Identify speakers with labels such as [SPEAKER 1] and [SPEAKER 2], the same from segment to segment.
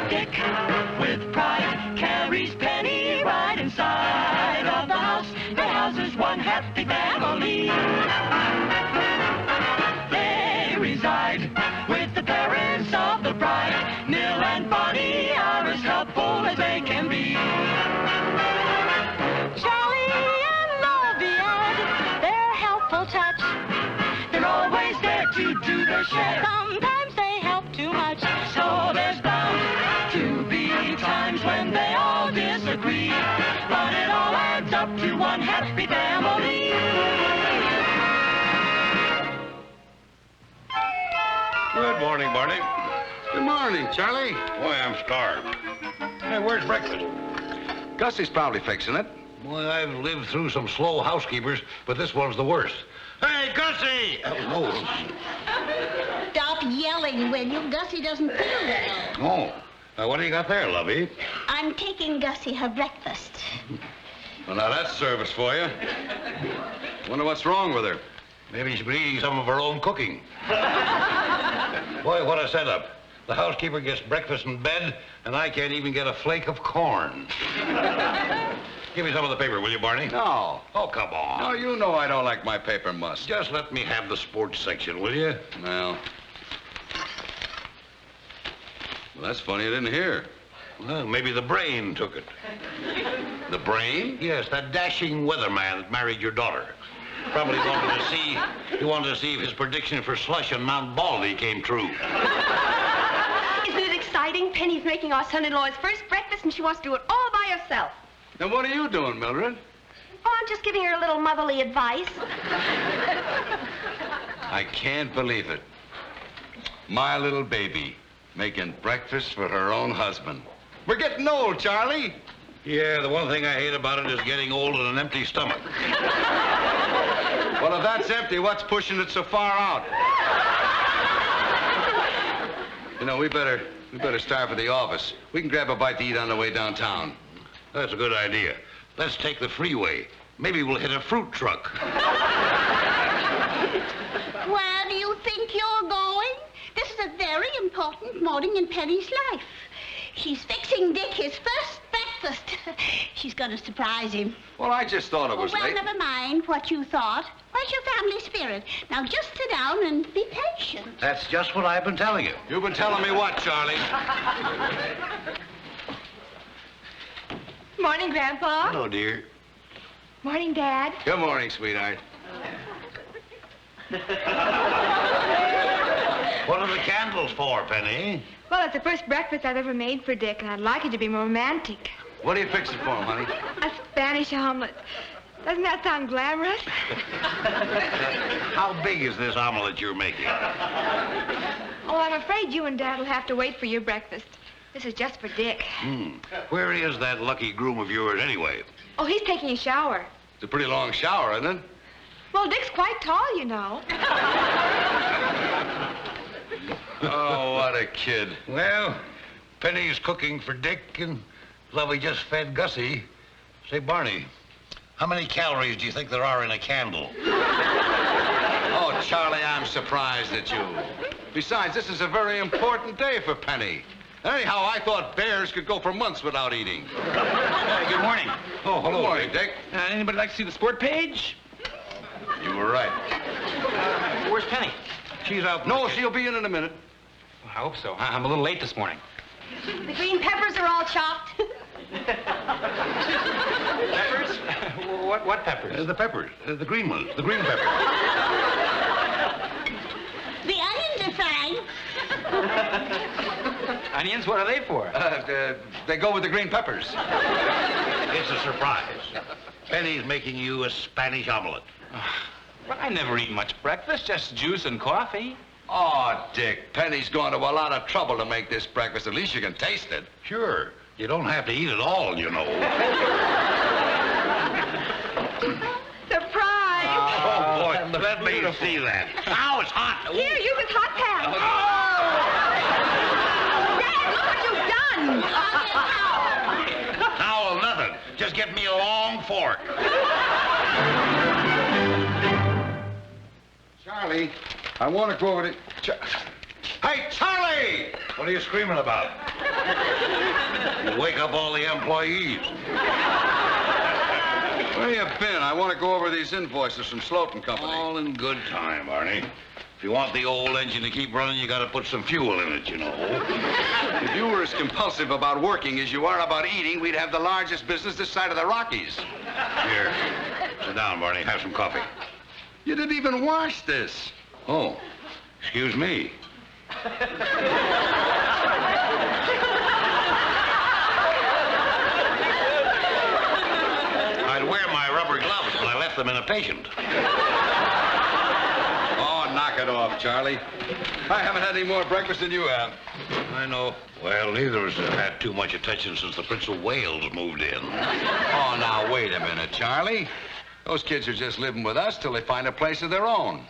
[SPEAKER 1] Dick, with pride, carries Penny right inside of the house that houses one happy family. They reside with the parents of the bride. Mill and Barney are as helpful as they can be. Charley and Omelette, their helpful touch. They're always there to do their share. Sometimes they help too much. So there's bound to be times when they all disagree. But it all adds up to one happy family.
[SPEAKER 2] Good morning, Barney.
[SPEAKER 3] Good morning, Charlie.
[SPEAKER 2] Boy, I'm starved. Hey, where's breakfast?
[SPEAKER 3] Gussie's probably fixing it.
[SPEAKER 2] Boy, I've lived through some slow housekeepers, but this one's the worst. Hey, Gussie!
[SPEAKER 4] Stop yelling, will you? Gussie doesn't feel well.
[SPEAKER 2] Oh, what do you got there, lovey?
[SPEAKER 4] I'm taking Gussie her breakfast.
[SPEAKER 3] Well, now that's service for you. Wonder what's wrong with her.
[SPEAKER 2] Maybe she's been eating some of her own cooking. Boy, what a setup. The housekeeper gets breakfast in bed, and I can't even get a flake of corn. Give me some of the paper, will you, Barney?
[SPEAKER 3] No.
[SPEAKER 2] Oh, come on.
[SPEAKER 3] No, you know I don't like my paper mussed.
[SPEAKER 2] Just let me have the sports section, will you?
[SPEAKER 3] Well, that's funny I didn't hear.
[SPEAKER 2] Well, maybe the brain took it.
[SPEAKER 3] The brain?
[SPEAKER 2] Yes, that dashing weatherman that married your daughter. Probably he wanted to see if his prediction for slush on Mount Baldy came true.
[SPEAKER 5] Isn't it exciting? Penny's making our son-in-law's first breakfast, and she wants to do it all by herself.
[SPEAKER 3] Now, what are you doing, Mildred?
[SPEAKER 5] Oh, I'm just giving her a little motherly advice.
[SPEAKER 3] I can't believe it. My little baby making breakfast for her own husband. We're getting old, Charlie.
[SPEAKER 2] Yeah, the one thing I hate about it is getting old and an empty stomach.
[SPEAKER 3] Well, if that's empty, what's pushing it so far out? You know, we better start for the office. We can grab a bite to eat on the way downtown.
[SPEAKER 2] That's a good idea. Let's take the freeway. Maybe we'll hit a fruit truck.
[SPEAKER 4] Where do you think you're going? This is a very important morning in Penny's life. She's fixing Dick his first breakfast. She's going to surprise him.
[SPEAKER 3] Well, I just thought it was
[SPEAKER 4] well,
[SPEAKER 3] late.
[SPEAKER 4] Never mind what you thought. Where's your family spirit? Now, just sit down and be patient.
[SPEAKER 2] That's just what I've been telling you.
[SPEAKER 3] You've been telling me what, Charlie?
[SPEAKER 5] Morning, Grandpa.
[SPEAKER 2] Hello, dear.
[SPEAKER 5] Morning, Dad.
[SPEAKER 3] Good morning, sweetheart.
[SPEAKER 2] What are the candles for, Penny?
[SPEAKER 5] Well, it's the first breakfast I've ever made for Dick, and I'd like it to be romantic.
[SPEAKER 3] What are you fixing for him, honey?
[SPEAKER 5] A Spanish omelet. Doesn't that sound glamorous?
[SPEAKER 2] How big is this omelet you're making?
[SPEAKER 5] Oh, I'm afraid you and Dad will have to wait for your breakfast. This is just for Dick.
[SPEAKER 2] Where is that lucky groom of yours, anyway?
[SPEAKER 5] Oh, he's taking a shower.
[SPEAKER 3] It's a pretty long shower, isn't it?
[SPEAKER 5] Well, Dick's quite tall, you know.
[SPEAKER 3] Oh, what a kid.
[SPEAKER 2] Well, Penny's cooking for Dick, and Lovey just fed Gussie. Say, Barney, how many calories do you think there are in a candle?
[SPEAKER 3] Oh, Charlie, I'm surprised at you. Besides, this is a very important day for Penny. Anyhow, I thought bears could go for months without eating.
[SPEAKER 6] Good morning.
[SPEAKER 3] Oh, hello, morning, Dick.
[SPEAKER 6] Anybody like to see the sport page?
[SPEAKER 3] You were right.
[SPEAKER 6] Where's Penny?
[SPEAKER 2] She's out.
[SPEAKER 3] No, she'll be in a minute.
[SPEAKER 6] I hope so. I'm a little late this morning.
[SPEAKER 5] The green peppers are all chopped.
[SPEAKER 6] Peppers? What peppers?
[SPEAKER 2] The peppers. The green ones. The green peppers.
[SPEAKER 4] The onions are fine.
[SPEAKER 6] Onions? What are they for?
[SPEAKER 3] They go with the green peppers.
[SPEAKER 2] It's a surprise. Penny's making you a Spanish omelet.
[SPEAKER 6] Well, I never eat much breakfast, just juice and coffee.
[SPEAKER 3] Oh, Dick, Penny's gone to a lot of trouble to make this breakfast. At least you can taste it.
[SPEAKER 2] Sure. You don't have to eat it all, you know.
[SPEAKER 5] Surprise!
[SPEAKER 2] Oh, boy. Let me see that. Ow, it's hot.
[SPEAKER 5] Here, use this hot pan. Dad, look what you've done.
[SPEAKER 2] Towel, nothing. Just get me a long fork.
[SPEAKER 3] Charlie, I want to go over to... Hey, Charlie!
[SPEAKER 2] What are you screaming about? You wake up all the employees.
[SPEAKER 3] Where you been? I want to go over these invoices from Sloat & Company.
[SPEAKER 2] All in good time, Barney. If you want the old engine to keep running, you got to put some fuel in it, you know.
[SPEAKER 3] If you were as compulsive about working as you are about eating, we'd have the largest business this side of the Rockies.
[SPEAKER 2] Here, sit down, Barney. Have some coffee.
[SPEAKER 3] You didn't even wash this.
[SPEAKER 2] Oh, excuse me. I'd wear my rubber gloves, but I left them in a patient.
[SPEAKER 3] Oh, knock it off, Charlie. I haven't had any more breakfast than you have.
[SPEAKER 2] I know. Well, neither of us have had too much attention since the Prince of Wales moved in.
[SPEAKER 3] Oh, now, wait a minute, Charlie. Those kids are just living with us till they find a place of their own.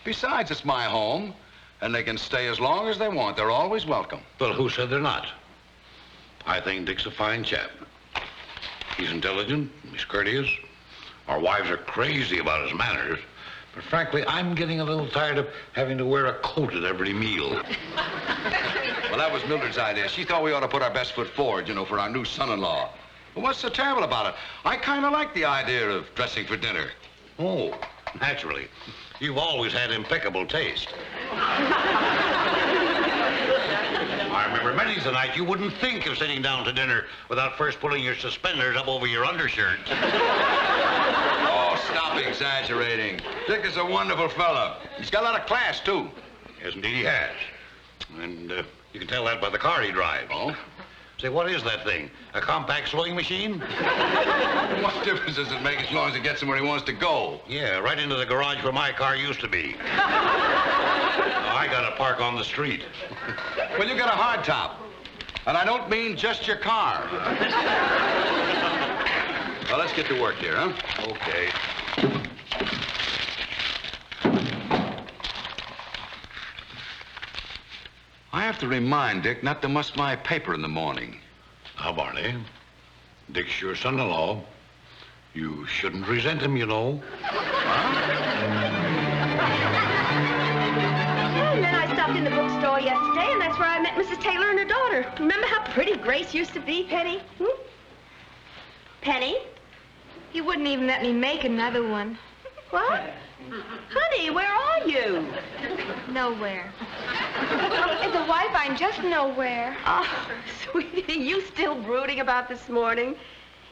[SPEAKER 3] Besides, it's my home, and they can stay as long as they want. They're always welcome.
[SPEAKER 2] Well, who said they're not? I think Dick's a fine chap. He's intelligent, he's courteous. Our wives are crazy about his manners. But frankly, I'm getting a little tired of having to wear a coat at every meal.
[SPEAKER 3] Well, that was Mildred's idea. She thought we ought to put our best foot forward, you know, for our new son-in-law. But what's so terrible about it? I kind of like the idea of dressing for dinner.
[SPEAKER 2] Oh, naturally. You've always had impeccable taste. I remember many's the night you wouldn't think of sitting down to dinner without first pulling your suspenders up over your undershirt.
[SPEAKER 3] Oh, stop exaggerating. Dick is a wonderful fella. He's got a lot of class, too.
[SPEAKER 2] Yes, indeed he has. And you can tell that by the car he drives.
[SPEAKER 3] Oh?
[SPEAKER 2] Say, what is that thing? A compact sewing machine?
[SPEAKER 3] What difference does it make as long as it gets him where he wants to go?
[SPEAKER 2] Yeah, right into the garage where my car used to be. I gotta park on the street.
[SPEAKER 3] Well, you got a hard top. And I don't mean just your car. Well, let's get to work here, huh?
[SPEAKER 2] Okay.
[SPEAKER 3] I have to remind Dick not to muss my paper in the morning.
[SPEAKER 2] Now, Barney, Dick's your son-in-law. You shouldn't resent him, you know.
[SPEAKER 5] And then I stopped in the bookstore yesterday, and that's where I met Mrs. Taylor and her daughter. Remember how pretty Grace used to be, Penny? Penny? You wouldn't even let me make another one. What? Honey, where are you? Nowhere. As a wife, I'm just nowhere. Oh, sweetie, you still brooding about this morning?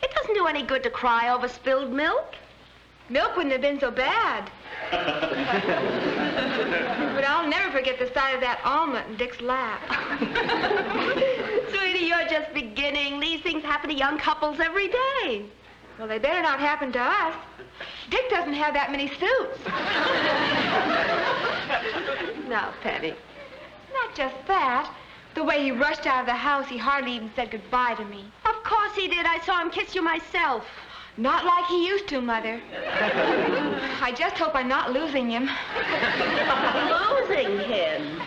[SPEAKER 5] It doesn't do any good to cry over spilled milk. Milk wouldn't have been so bad. But I'll never forget the sight of that omelet in Dick's lap. Sweetie, you're just beginning. These things happen to young couples every day. Well, they better not happen to us. Dick doesn't have that many suits. Now, Penny, not just that. The way he rushed out of the house, he hardly even said goodbye to me. Of course he did. I saw him kiss you myself. Not like he used to, Mother. I just hope I'm not losing him. Losing him?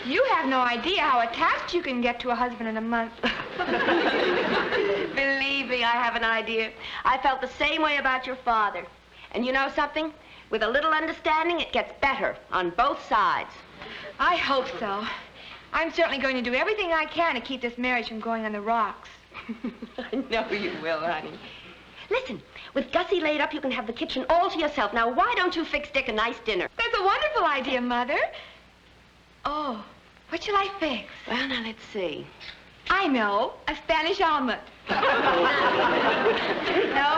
[SPEAKER 5] You have no idea how attached you can get to a husband in a month. Believe me, I have an idea. I felt the same way about your father. And you know something? With a little understanding, it gets better on both sides. I hope so. I'm certainly going to do everything I can to keep this marriage from going on the rocks. I know you will, honey. Listen, with Gussie laid up, you can have the kitchen all to yourself. Now, why don't you fix Dick a nice dinner? That's a wonderful idea, Mother. Oh, what shall I fix? Well, now, let's see. I know, a Spanish omelet. No,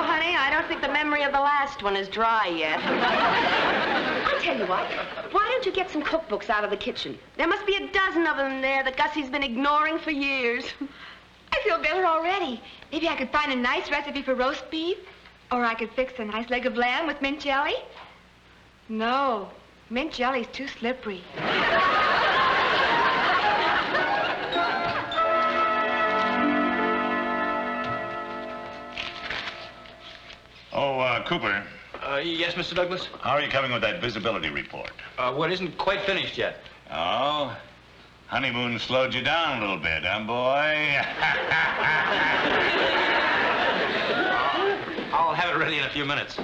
[SPEAKER 5] honey, I don't think the memory of the last one is dry yet. I'll tell you what. Why don't you get some cookbooks out of the kitchen? There must be a dozen of them there that Gussie's been ignoring for years. I feel better already. Maybe I could find a nice recipe for roast beef. Or I could fix a nice leg of lamb with mint jelly. No, mint jelly's too slippery.
[SPEAKER 7] Oh, Cooper,
[SPEAKER 6] Yes, Mr. Douglas?
[SPEAKER 7] how are you coming with that visibility report?
[SPEAKER 6] Well, it isn't quite finished yet.
[SPEAKER 7] Oh, honeymoon slowed you down a little bit, huh, boy?
[SPEAKER 6] I'll have it ready in a few minutes.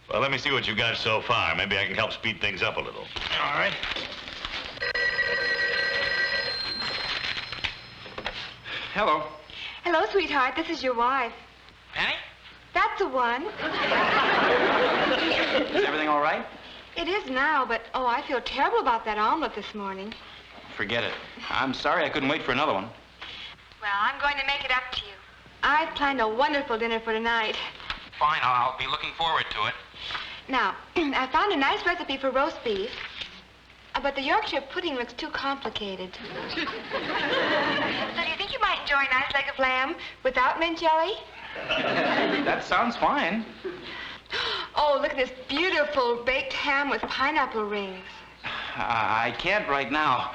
[SPEAKER 7] Well, let me see what you've got so far. Maybe I can help speed things up a little.
[SPEAKER 6] All right. Hello.
[SPEAKER 5] Hello, sweetheart. This is your wife.
[SPEAKER 6] Penny?
[SPEAKER 5] That's the one.
[SPEAKER 6] Is everything all right?
[SPEAKER 5] It is now, but, oh, I feel terrible about that omelet this morning.
[SPEAKER 6] Forget it. I'm sorry I couldn't wait for another one.
[SPEAKER 5] Well, I'm going to make it up to you. I've planned a wonderful dinner for tonight.
[SPEAKER 6] Fine, I'll be looking forward to it.
[SPEAKER 5] Now, I found a nice recipe for roast beef, but the Yorkshire pudding looks too complicated. So do you think you might enjoy a nice leg of lamb without mint jelly?
[SPEAKER 6] That sounds fine.
[SPEAKER 5] Oh, look at this beautiful baked ham with pineapple rings.
[SPEAKER 6] I can't right now.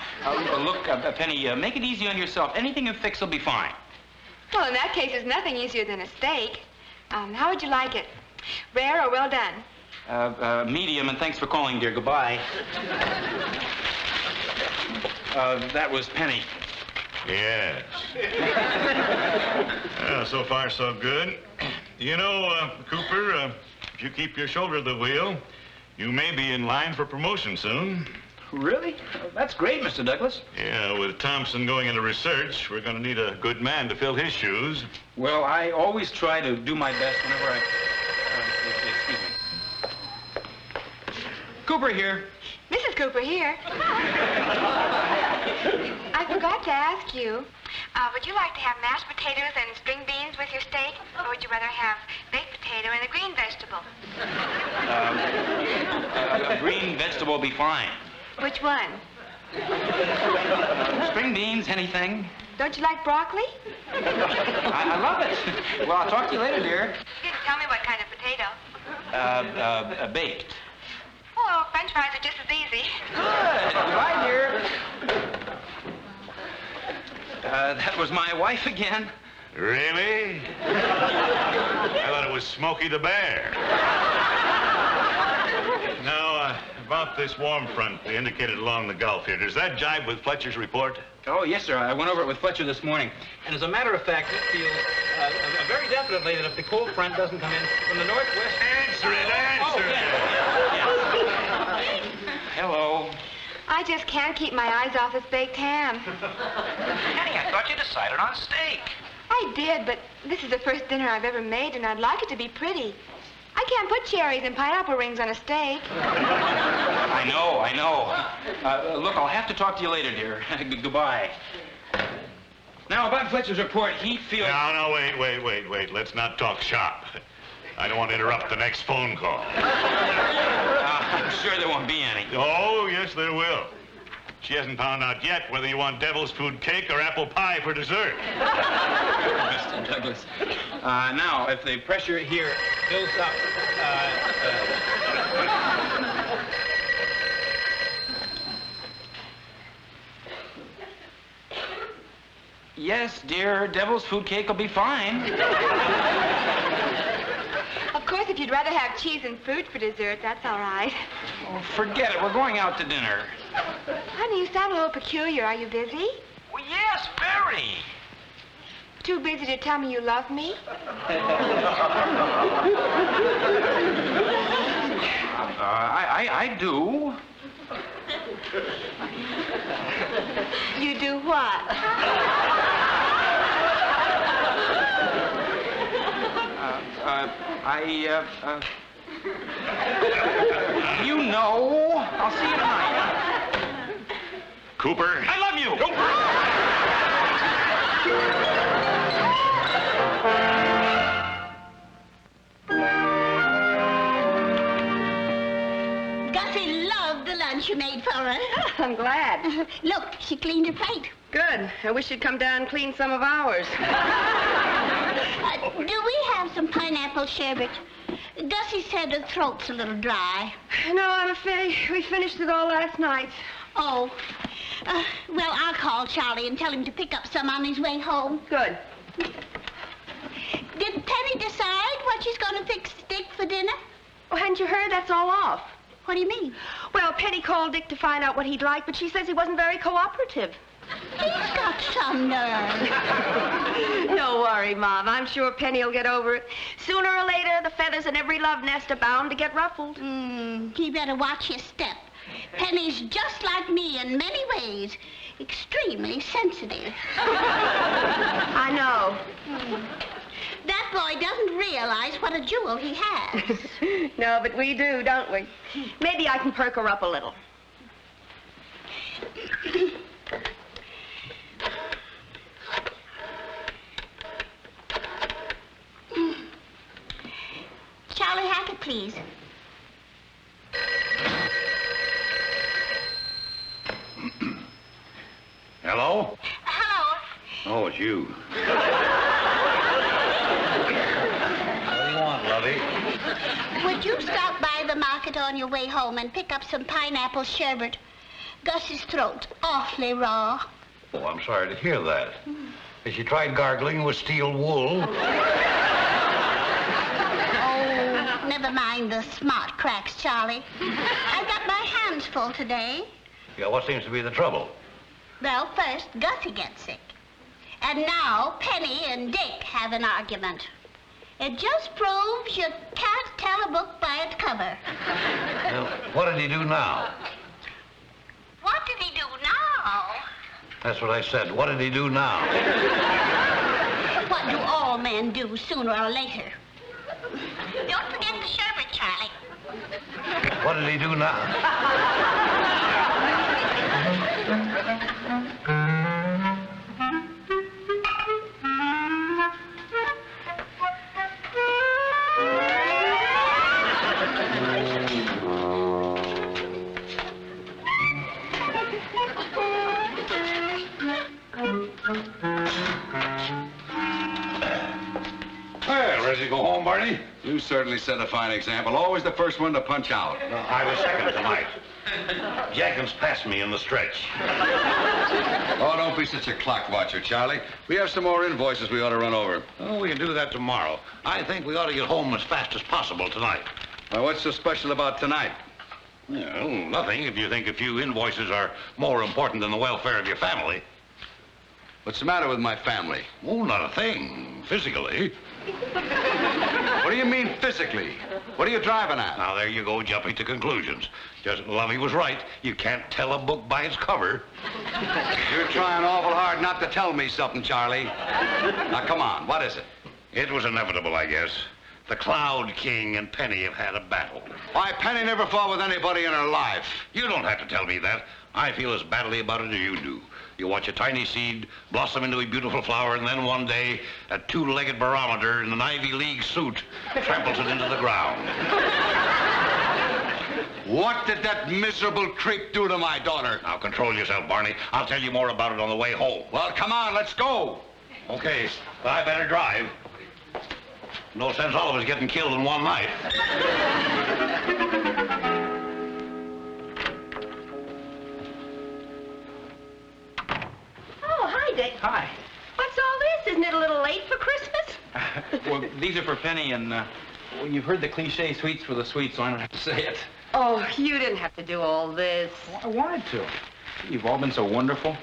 [SPEAKER 6] Look, Penny, make it easy on yourself. Anything you fix will be fine.
[SPEAKER 5] Well, in that case, there's nothing easier than a steak. How would you like it? Rare or well done?
[SPEAKER 6] Medium, and thanks for calling, dear. Goodbye. That was Penny.
[SPEAKER 7] Yes. Well, so far, so good. You know, Cooper, if you keep your shoulder to the wheel, you may be in line for promotion soon.
[SPEAKER 6] Really? That's great, Mr. Douglas.
[SPEAKER 7] Yeah, with Thompson going into research, we're going to need a good man to fill his shoes.
[SPEAKER 6] Well, I always try to do my best whenever I... excuse me. Cooper here.
[SPEAKER 5] Mrs. Cooper here. I forgot to ask you, would you like to have mashed potatoes and string beans with your steak, or would you rather have baked potato and a green vegetable?
[SPEAKER 6] A green vegetable will be fine.
[SPEAKER 5] Which one?
[SPEAKER 6] String beans, anything.
[SPEAKER 5] Don't you like broccoli?
[SPEAKER 6] I love it. Well, I'll talk to you later, dear.
[SPEAKER 5] You didn't tell me what kind of potato.
[SPEAKER 6] Baked.
[SPEAKER 5] Oh, French fries are just as easy.
[SPEAKER 6] Good. Goodbye, dear. That was my wife again.
[SPEAKER 7] Really? I thought it was Smokey the Bear. Now, about this warm front indicated along the Gulf here, does that jibe with Fletcher's report?
[SPEAKER 6] Oh, yes, sir. I went over it with Fletcher this morning. And as a matter of fact, we feel very definitely that if the cold front doesn't come in from the northwest...
[SPEAKER 7] Answer it, answer it!
[SPEAKER 6] Yes. Hello.
[SPEAKER 5] I just can't keep my eyes off this baked ham.
[SPEAKER 6] Penny, I thought you decided on steak.
[SPEAKER 5] I did, but this is the first dinner I've ever made, and I'd like it to be pretty. I can't put cherries and pineapple rings on a steak.
[SPEAKER 6] I know. Look, I'll have to talk to you later, dear. Goodbye. Now, about Fletcher's report, he feels...
[SPEAKER 7] No, wait. Let's not talk shop. I don't want to interrupt the next phone call.
[SPEAKER 6] I'm sure there won't be any.
[SPEAKER 7] Oh, yes, there will. She hasn't found out yet whether you want devil's food cake or apple pie for dessert.
[SPEAKER 6] Mr. Douglas. Now, if the pressure here builds up... Yes, dear, devil's food cake will be fine.
[SPEAKER 5] Of course, if you'd rather have cheese and fruit for dessert, that's all right.
[SPEAKER 6] Oh, forget it. We're going out to dinner.
[SPEAKER 5] Honey, you sound a little peculiar. Are you busy?
[SPEAKER 6] Well, yes, very.
[SPEAKER 5] Too busy to tell me you love me?
[SPEAKER 6] I do.
[SPEAKER 4] You do what?
[SPEAKER 6] You know. I'll see you tonight.
[SPEAKER 7] Cooper.
[SPEAKER 6] I love you.
[SPEAKER 4] Gussie loved the lunch you made for her.
[SPEAKER 5] I'm glad.
[SPEAKER 4] Look, she cleaned her plate.
[SPEAKER 5] Good. I wish you'd come down and clean some of ours.
[SPEAKER 4] Do we have some pineapple sherbet? Gussie said her throat's a little dry.
[SPEAKER 5] No, I'm afraid we finished it all last night.
[SPEAKER 4] Oh. Well, I'll call Charlie and tell him to pick up some on his way home.
[SPEAKER 5] Good.
[SPEAKER 4] Did Penny decide what she's going to fix Dick for dinner?
[SPEAKER 5] Oh, hadn't you heard? That's all off.
[SPEAKER 4] What do you mean?
[SPEAKER 5] Well, Penny called Dick to find out what he'd like, but she says he wasn't very cooperative.
[SPEAKER 4] He's got some nerve.
[SPEAKER 5] Don't worry, Mom. I'm sure Penny will get over it. Sooner or later, the feathers in every love nest are bound to get ruffled.
[SPEAKER 4] You better watch your step. Penny's just like me in many ways. Extremely sensitive.
[SPEAKER 5] I
[SPEAKER 4] what a jewel he has.
[SPEAKER 5] No, but we do, don't we? Maybe I can perk her up a little.
[SPEAKER 4] Charlie Hackett, please.
[SPEAKER 2] Hello?
[SPEAKER 4] Hello.
[SPEAKER 2] Oh, it's you. What do you want, Lovey?
[SPEAKER 4] Would you stop by the market on your way home and pick up some pineapple sherbet? Gussie's throat's awfully raw.
[SPEAKER 2] Oh, I'm sorry to hear that. Has she tried gargling with steel wool?
[SPEAKER 4] Oh, never mind the smart cracks, Charlie. I've got my hands full today.
[SPEAKER 2] Yeah, what seems to be the trouble?
[SPEAKER 4] Well, first, Gussie gets sick. And now, Penny and Dick have an argument. It just proves you can't tell a book by its cover.
[SPEAKER 2] Well, what did he do now?
[SPEAKER 4] What did he do now?
[SPEAKER 2] That's what I said. What did he do now?
[SPEAKER 4] What do all men do sooner or later? Don't forget the sherbet, Charlie.
[SPEAKER 2] What did he do now? Well, ready to go home, Barney?
[SPEAKER 3] You certainly set a fine example. Always the first one to punch out.
[SPEAKER 2] I was second tonight. Jenkins passed me in the stretch.
[SPEAKER 3] Oh, don't be such a clock watcher, Charlie. We have some more invoices we ought to run over.
[SPEAKER 2] Oh, we can do that tomorrow. I think we ought to get home as fast as possible tonight.
[SPEAKER 3] Now, what's so special about tonight?
[SPEAKER 2] Well, nothing if you think a few invoices are more important than the welfare of your family.
[SPEAKER 3] What's the matter with my family?
[SPEAKER 2] Oh, not a thing, physically.
[SPEAKER 3] What do you mean physically? What are you driving at?
[SPEAKER 2] Now, there you go, jumping to conclusions. Just, Lovey was right. You can't tell a book by its cover.
[SPEAKER 3] You're trying awful hard not to tell me something, Charlie. Now, come on, what is it?
[SPEAKER 2] It was inevitable, I guess. The Cloud King and Penny have had a battle.
[SPEAKER 3] Why, Penny never fought with anybody in her life.
[SPEAKER 2] You don't have to tell me that. I feel as badly about it as you do. You watch a tiny seed blossom into a beautiful flower, and then one day, a two-legged barometer in an Ivy League suit tramples it into the ground.
[SPEAKER 3] What did that miserable creep do to my daughter?
[SPEAKER 2] Now, control yourself, Barney. I'll tell you more about it on the way home.
[SPEAKER 3] Well, come on, let's go.
[SPEAKER 2] Okay, well, I better drive. No sense all of us getting killed in one night.
[SPEAKER 5] Oh, hi, Dick.
[SPEAKER 6] Hi.
[SPEAKER 5] What's all this? Isn't it a little late for Christmas?
[SPEAKER 6] Well, these are for Penny, and well, you've heard the cliche sweets for the sweet, so I don't have to say it.
[SPEAKER 5] Oh, you didn't have to do all this.
[SPEAKER 6] Well, I wanted to. You've all been so wonderful.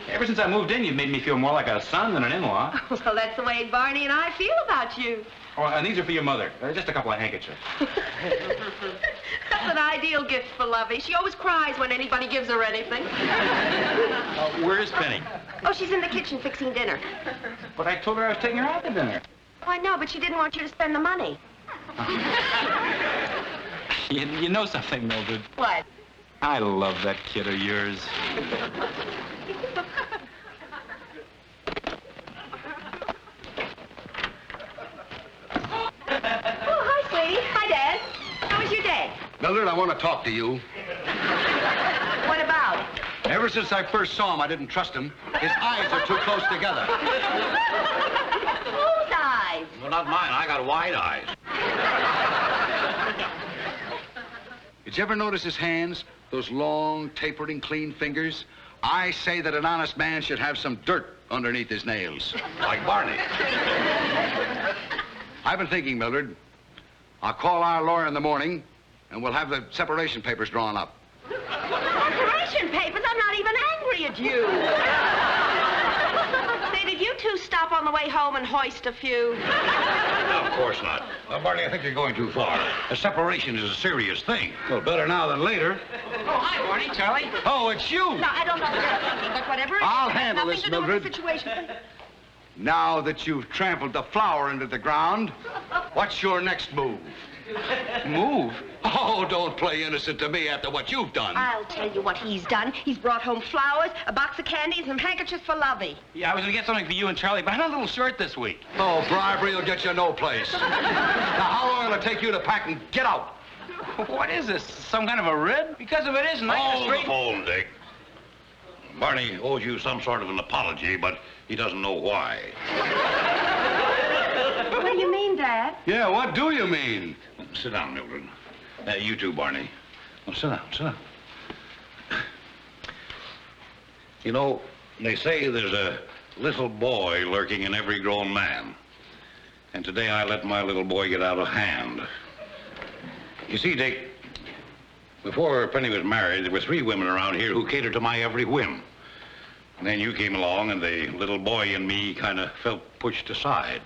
[SPEAKER 6] Ever since I moved in, you've made me feel more like a son than an in-law.
[SPEAKER 5] Well, that's the way Barney and I feel about you.
[SPEAKER 6] Oh, and these are for your mother. Just a couple of handkerchiefs.
[SPEAKER 5] That's an ideal gift for Lovey. She always cries when anybody gives her anything.
[SPEAKER 6] Where is Penny?
[SPEAKER 5] Oh, she's in the kitchen fixing dinner.
[SPEAKER 6] But I told her I was taking her out to dinner.
[SPEAKER 5] Oh, I know, but she didn't want you to spend the money.
[SPEAKER 6] You know something, Mildred?
[SPEAKER 5] What?
[SPEAKER 6] I love that kid of yours.
[SPEAKER 5] Oh, hi, sweetie. Hi, Dad. How was your day?
[SPEAKER 3] Mildred, I want to talk to you.
[SPEAKER 5] What about?
[SPEAKER 3] Ever since I first saw him, I didn't trust him. His eyes are too close together.
[SPEAKER 5] Whose eyes?
[SPEAKER 2] Well, not mine. I got wide eyes.
[SPEAKER 3] Did you ever notice his hands? Those long, tapering, clean fingers? I say that an honest man should have some dirt underneath his nails.
[SPEAKER 2] Like Barney.
[SPEAKER 3] I've been thinking, Mildred. I'll call our lawyer in the morning, and we'll have the separation papers drawn up.
[SPEAKER 5] Separation papers? I'm not even angry at you. Say, did you two stop on the way home and hoist a few?
[SPEAKER 2] No, of course not. Barney, I think you're going too far. A separation is a serious thing.
[SPEAKER 3] Well, better now than later.
[SPEAKER 6] Oh, hi, Barney. Charlie.
[SPEAKER 3] Oh, it's you.
[SPEAKER 5] No, I don't know what you're thinking, but whatever it is,
[SPEAKER 3] I'll
[SPEAKER 5] it has
[SPEAKER 3] handle
[SPEAKER 5] nothing
[SPEAKER 3] this,
[SPEAKER 5] to do with the
[SPEAKER 3] Mildred.
[SPEAKER 5] situation.
[SPEAKER 3] Now that you've trampled the flour into the ground, what's your next move?
[SPEAKER 6] Move?
[SPEAKER 3] Oh, don't play innocent to me after what you've done.
[SPEAKER 5] I'll tell you what he's done. He's brought home flowers, a box of candies, and some handkerchiefs for Lovey.
[SPEAKER 6] Yeah, I was gonna get something for you and Charlie, but I'm a little short this week.
[SPEAKER 3] Oh, bribery will get you no place. Now, how long will it take you to pack and get out?
[SPEAKER 6] What is this? Some kind of a rib? Because if it isn't, I
[SPEAKER 2] Hold
[SPEAKER 6] can
[SPEAKER 2] the
[SPEAKER 6] straighten...
[SPEAKER 2] phone, Dick. Barney owes you some sort of an apology, but he doesn't know why.
[SPEAKER 5] What do you mean, Dad?
[SPEAKER 3] Yeah, what do you mean?
[SPEAKER 2] Sit down, Mildred. You too, Barney. Well, sit down, sit down. You know, they say there's a little boy lurking in every grown man. And today I let my little boy get out of hand. You see, Dick, before Penny was married, there were 3 women around here who catered to my every whim. And then you came along, and the little boy in me kind of felt pushed aside.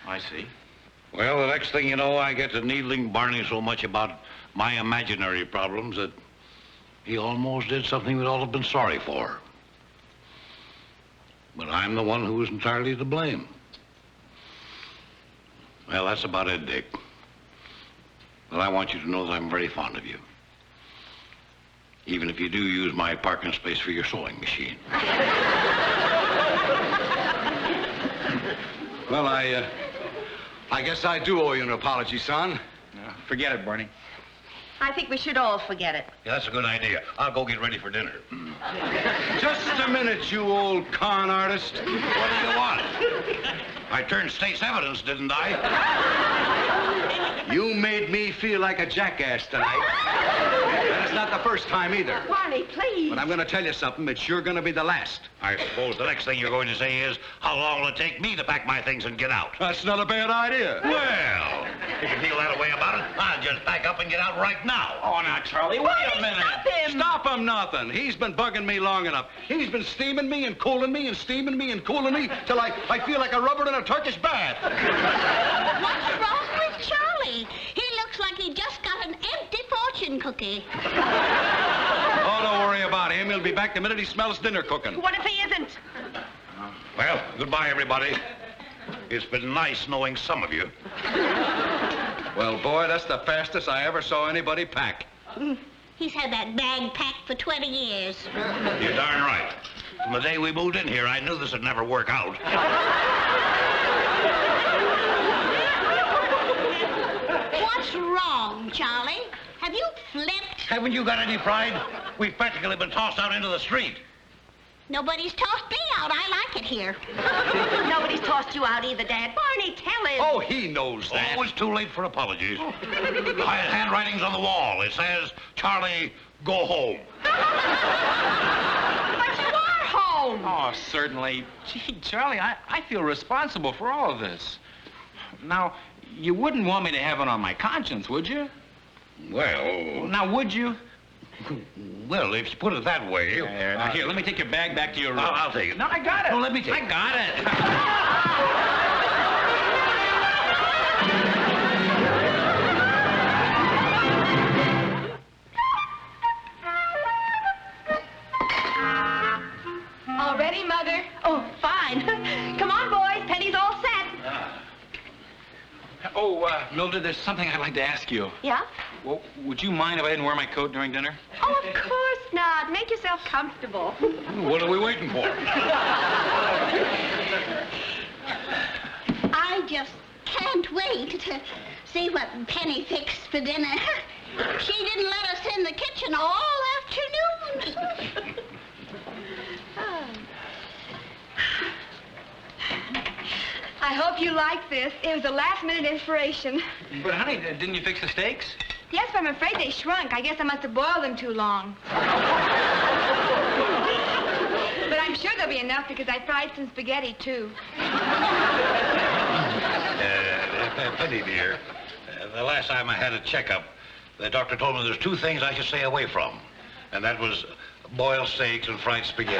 [SPEAKER 6] I see.
[SPEAKER 2] Well, the next thing you know, I get to needling Barney so much about my imaginary problems that he almost did something we'd all have been sorry for. But I'm the one who was entirely to blame. Well, that's about it, Dick. But I want you to know that I'm very fond of you. Even if you do use my parking space for your sewing machine.
[SPEAKER 3] Well, I guess I do owe you an apology, son.
[SPEAKER 6] Forget it, Barney.
[SPEAKER 5] I think we should all forget it.
[SPEAKER 2] Yeah, that's a good idea. I'll go get ready for dinner.
[SPEAKER 3] Just a minute, you old con artist.
[SPEAKER 2] What do you want? I turned state's evidence, didn't I?
[SPEAKER 3] You made me feel like a jackass tonight. And it's not the first time either.
[SPEAKER 5] Barney, please.
[SPEAKER 3] But I'm going to tell you something. It's sure going to be the last.
[SPEAKER 2] I suppose the next thing you're going to say is, how long will it take me to pack my things and get out?
[SPEAKER 3] That's not a bad idea.
[SPEAKER 2] Well, if you feel that way about it, I'll just pack up and get out right now.
[SPEAKER 6] Oh, now, Charlie, wait a minute.
[SPEAKER 5] Stop him.
[SPEAKER 3] Stop him nothing. He's been bugging me long enough. He's been steaming me and cooling me and steaming me and cooling me till I feel like a rubber in a Turkish bath.
[SPEAKER 4] What's wrong with Charlie? He looks like he just got an empty fortune cookie.
[SPEAKER 3] Oh, don't worry about him. He'll be back the minute he smells dinner cooking.
[SPEAKER 5] What if he isn't?
[SPEAKER 2] Well, goodbye, everybody. It's been nice knowing some of you.
[SPEAKER 3] Well, boy, that's the fastest I ever saw anybody pack.
[SPEAKER 4] He's had that bag packed for 20 years.
[SPEAKER 2] You're darn right. From the day we moved in here, I knew this would never work out.
[SPEAKER 4] What's wrong, Charlie? Have you flipped?
[SPEAKER 2] Haven't you got any pride? We've practically been tossed out into the street.
[SPEAKER 4] Nobody's tossed me out. I like it here.
[SPEAKER 5] Nobody's tossed you out either, Dad. Barney, tell him.
[SPEAKER 3] Oh, he knows that.
[SPEAKER 2] Oh, it's too late for apologies. My handwriting's on the wall. It says, Charlie, go home.
[SPEAKER 5] But you are home.
[SPEAKER 6] Oh, certainly. Gee, Charlie, I feel responsible for all of this. Now, you wouldn't want me to have it on my conscience, would you?
[SPEAKER 2] Well,
[SPEAKER 6] Now, would you?
[SPEAKER 2] well, if you put it that way...
[SPEAKER 6] Here, let me take your bag back to your room.
[SPEAKER 2] I'll take it.
[SPEAKER 6] No, I got it.
[SPEAKER 2] No, let me take
[SPEAKER 6] I
[SPEAKER 2] it.
[SPEAKER 6] got it.
[SPEAKER 5] All ready, Mother? Oh, fine. Come on, boys. Penny's all set.
[SPEAKER 6] Oh, Mildred, there's something I'd like to ask you.
[SPEAKER 5] Yeah?
[SPEAKER 6] Well, would you mind if I didn't wear my coat during dinner?
[SPEAKER 5] Oh, of course not. Make yourself comfortable.
[SPEAKER 2] What are we waiting for?
[SPEAKER 4] I just can't wait to see what Penny fixed for dinner. She didn't let us in the kitchen all afternoon.
[SPEAKER 5] I hope you like this. It was a last-minute inspiration.
[SPEAKER 6] But, honey, didn't you fix the steaks?
[SPEAKER 5] Yes, but I'm afraid they shrunk. I guess I must have boiled them too long. But I'm sure there'll be enough because I fried some spaghetti, too.
[SPEAKER 2] Penny, dear, the last time I had a checkup, the doctor told me there's 2 things I should stay away from. And that was boiled steaks and fried spaghetti.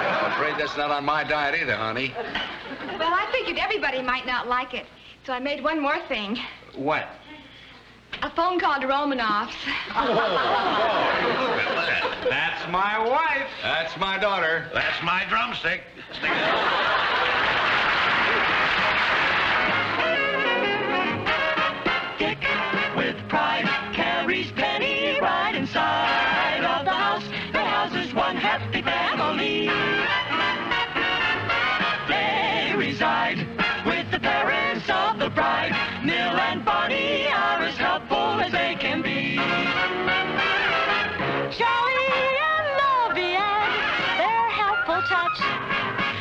[SPEAKER 3] I'm afraid that's not on my diet either, honey.
[SPEAKER 5] Well, I figured everybody might not like it, so I made one more thing.
[SPEAKER 6] What?
[SPEAKER 5] A phone call to Romanoff's.
[SPEAKER 2] Look at that.
[SPEAKER 6] That's my wife.
[SPEAKER 3] That's my daughter.
[SPEAKER 2] That's my drumstick. Stick it.
[SPEAKER 1] Dick, with pride, carries Penny right inside of the house that houses one happy family. They reside with the parents of the bride. Mill and Barney are as helpful as they can be. Charley and their helpful touch.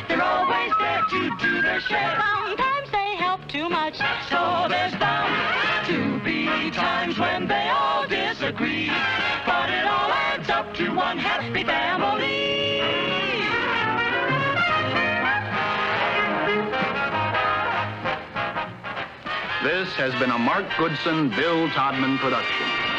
[SPEAKER 1] They're always there to do their share. Sometimes they help too much, so there's bound to be times when they all disagree. But it all adds up to one happy family.
[SPEAKER 8] This has been a Mark Goodson, Bill Todman production.